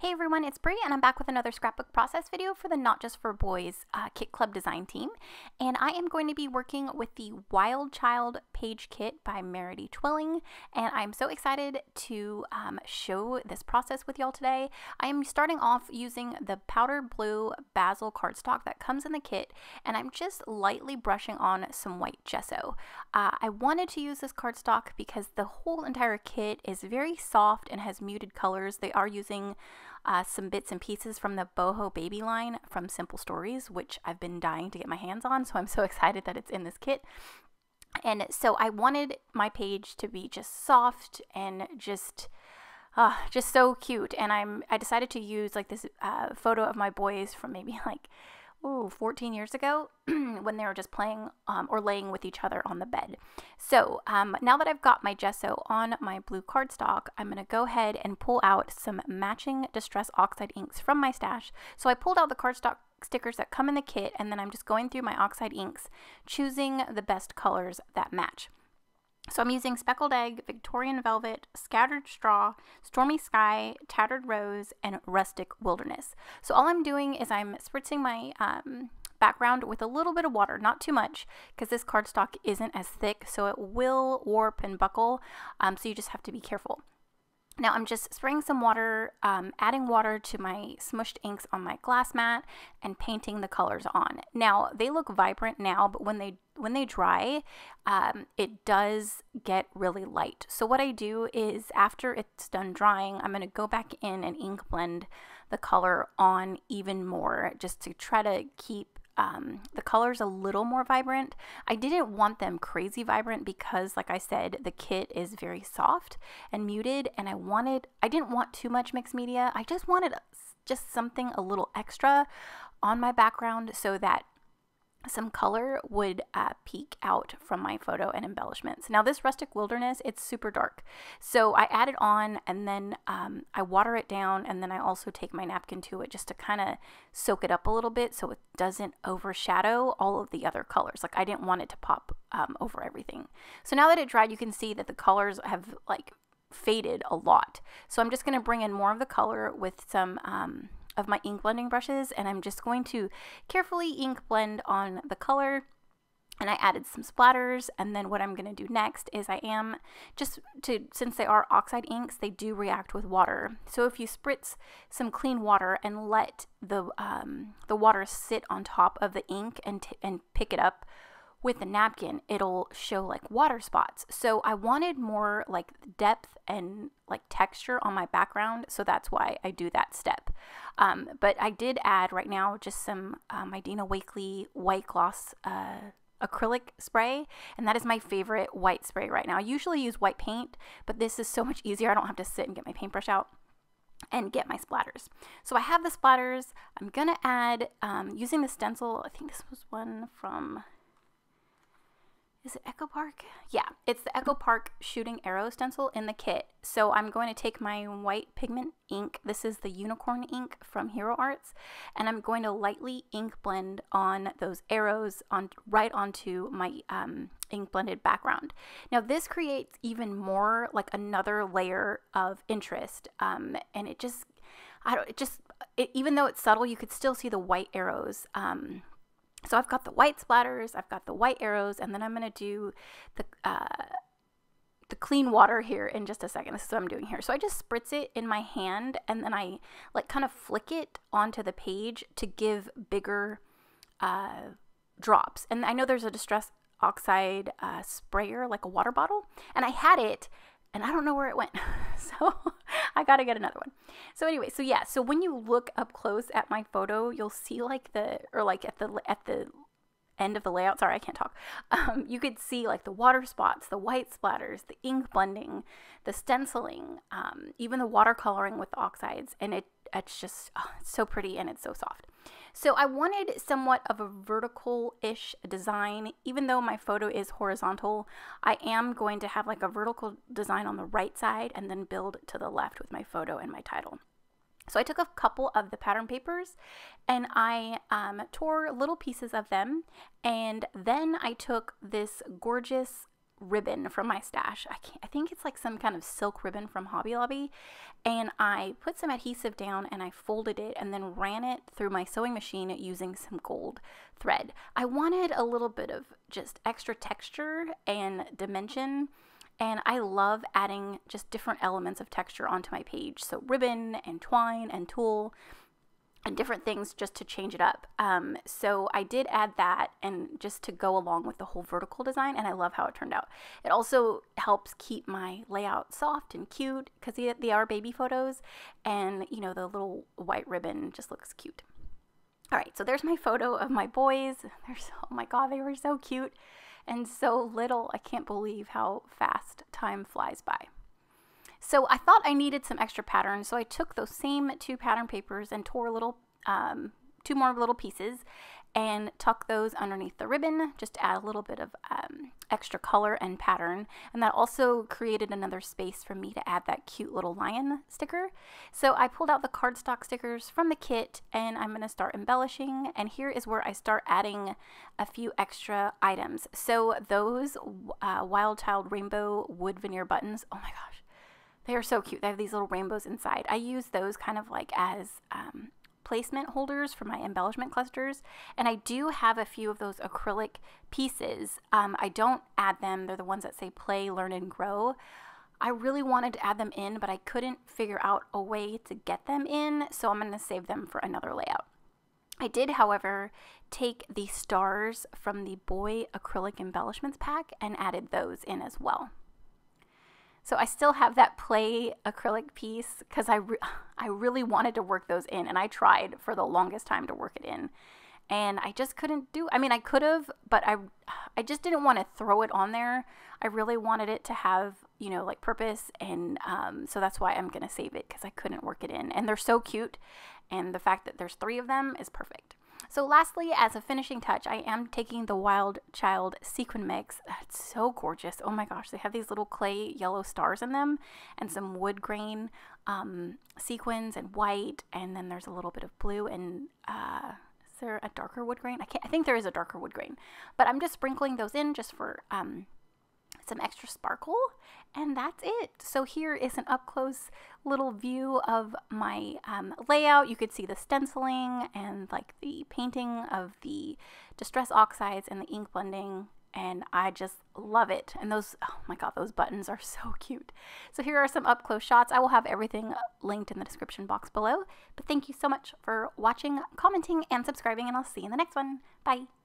Hey everyone, it's Brie and I'm back with another scrapbook process video for the Not Just for Boys Kit Club design team. And I am going to be working with the Wild Child page kit by Merity Twilling. And I'm so excited to show this process with y'all today. I am starting off using the powder blue basil cardstock that comes in the kit. And I'm just lightly brushing on some white gesso. I wanted to use this cardstock because the whole entire kit is very soft and has muted colors. They are using some bits and pieces from the Boho Baby line from Simple Stories, which I've been dying to get my hands on, so I'm so excited that it's in this kit. And so I wanted my page to be just soft and just so cute. And I decided to use like this photo of my boys from maybe like 14 years ago when they were just playing or laying with each other on the bed. So now that I've got my gesso on my blue cardstock, I'm going to go ahead and pull out some matching Distress Oxide inks from my stash. So I pulled out the cardstock stickers that come in the kit, and then I'm just going through my oxide inks, choosing the best colors that match. So I'm using Speckled Egg, Victorian Velvet, Scattered Straw, Stormy Sky, Tattered Rose, and Rustic Wilderness. So all I'm doing is I'm spritzing my background with a little bit of water, not too much, because this cardstock isn't as thick, so it will warp and buckle, so you just have to be careful. Now I'm just spraying some water, adding water to my smushed inks on my glass mat and painting the colors on. Now they look vibrant now, but when they dry, it does get really light. So what I do is after it's done drying, I'm going to go back in and ink blend the color on even more just to try to keep the colors a little more vibrant. I didn't want them crazy vibrant because, like I said, the kit is very soft and muted, and I didn't want too much mixed media. I just wanted just something a little extra on my background so that some color would peek out from my photo and embellishments. Now this Rustic Wilderness, it's super dark. So I add it on, and then I water it down, and then I also take my napkin to it just to kind of soak it up a little bit so it doesn't overshadow all of the other colors. Like I didn't want it to pop over everything. So now that it dried, you can see that the colors have like faded a lot. So I'm just going to bring in more of the color with some of my ink blending brushes, and I'm just going to carefully ink blend on the color. And I added some splatters, and then what I'm going to do next is since they are oxide inks, they do react with water. So if you spritz some clean water and let the water sit on top of the ink and pick it up with the napkin, it'll show like water spots. So I wanted more like depth and like texture on my background, so that's why I do that step. But I did add right now just some my Dina Wakley white gloss acrylic spray, and that is my favorite white spray right now. I usually use white paint, but this is so much easier. I don't have to sit and get my paintbrush out and get my splatters. So I have the splatters. I'm gonna add using the stencil. I think this was one from, is it Echo Park? Yeah, it's the Echo Park Shooting Arrow stencil in the kit. So I'm going to take my white pigment ink. This is the Unicorn ink from Hero Arts, and I'm going to lightly ink blend on those arrows right onto my ink blended background. Now this creates even more like another layer of interest, and even though it's subtle, you could still see the white arrows. So I've got the white splatters, I've got the white arrows, and then I'm going to do the clean water here in just a second. This is what I'm doing here. So I just spritz it in my hand, and then I like kind of flick it onto the page to give bigger drops. And I know there's a Distress Oxide sprayer, like a water bottle, and I had it, and I don't know where it went. So I got to get another one. So anyway, so yeah, so when you look up close at my photo, you'll see like at the end of the layout, sorry, I can't talk. You could see like the water spots, the white splatters, the ink blending, the stenciling, even the watercoloring with the oxides, and it's just, it's so pretty and it's so soft. So I wanted somewhat of a vertical-ish design. Even though my photo is horizontal, I am going to have like a vertical design on the right side and then build to the left with my photo and my title. So I took a couple of the pattern papers and I tore little pieces of them, and then I took this gorgeous ribbon from my stash. I think it's like some kind of silk ribbon from Hobby Lobby. And I put some adhesive down and I folded it and then ran it through my sewing machine using some gold thread. I wanted a little bit of just extra texture and dimension. And I love adding just different elements of texture onto my page. So ribbon and twine and tulle and different things just to change it up. So I did add that and just to go along with the whole vertical design, and I love how it turned out. It also helps keep my layout soft and cute because they are baby photos, and you know, the little white ribbon just looks cute. All right, so there's my photo of my boys. Oh my God, they were so cute and so little. I can't believe how fast time flies by. So I thought I needed some extra patterns, so I took those same 2 pattern papers and tore little, 2 more little pieces and tucked those underneath the ribbon just to add a little bit of extra color and pattern. And that also created another space for me to add that cute little lion sticker. So I pulled out the cardstock stickers from the kit and I'm going to start embellishing. And here is where I start adding a few extra items. So those Wild Child rainbow wood veneer buttons, oh my gosh. They are so cute. They have these little rainbows inside. I use those kind of like as placement holders for my embellishment clusters. And I do have a few of those acrylic pieces. I don't add them. They're the ones that say play, learn, and grow. I really wanted to add them in, but I couldn't figure out a way to get them in. So I'm going to save them for another layout. I did, however, take the stars from the boy acrylic embellishments pack and added those in as well. So I still have that play acrylic piece because I really wanted to work those in, and I tried for the longest time to work it in, and I just couldn't I mean, I could have, but I just didn't want to throw it on there. I really wanted it to have, you know, like purpose, and so that's why I'm going to save it because I couldn't work it in, and they're so cute, and the fact that there's 3 of them is perfect. So lastly, as a finishing touch, I am taking the Wild Child sequin mix. That's so gorgeous. Oh my gosh, they have these little clay yellow stars in them and some wood grain sequins and white, and then there's a little bit of blue and is there a darker wood grain? I think there is a darker wood grain, but I'm just sprinkling those in just for some extra sparkle, and that's it. So here is an up-close little view of my layout. You could see the stenciling and like the painting of the distress oxides and the ink blending, and I just love it. And those, oh my God, those buttons are so cute. So here are some up-close shots. I will have everything linked in the description box below, but thank you so much for watching, commenting, and subscribing, and I'll see you in the next one. Bye.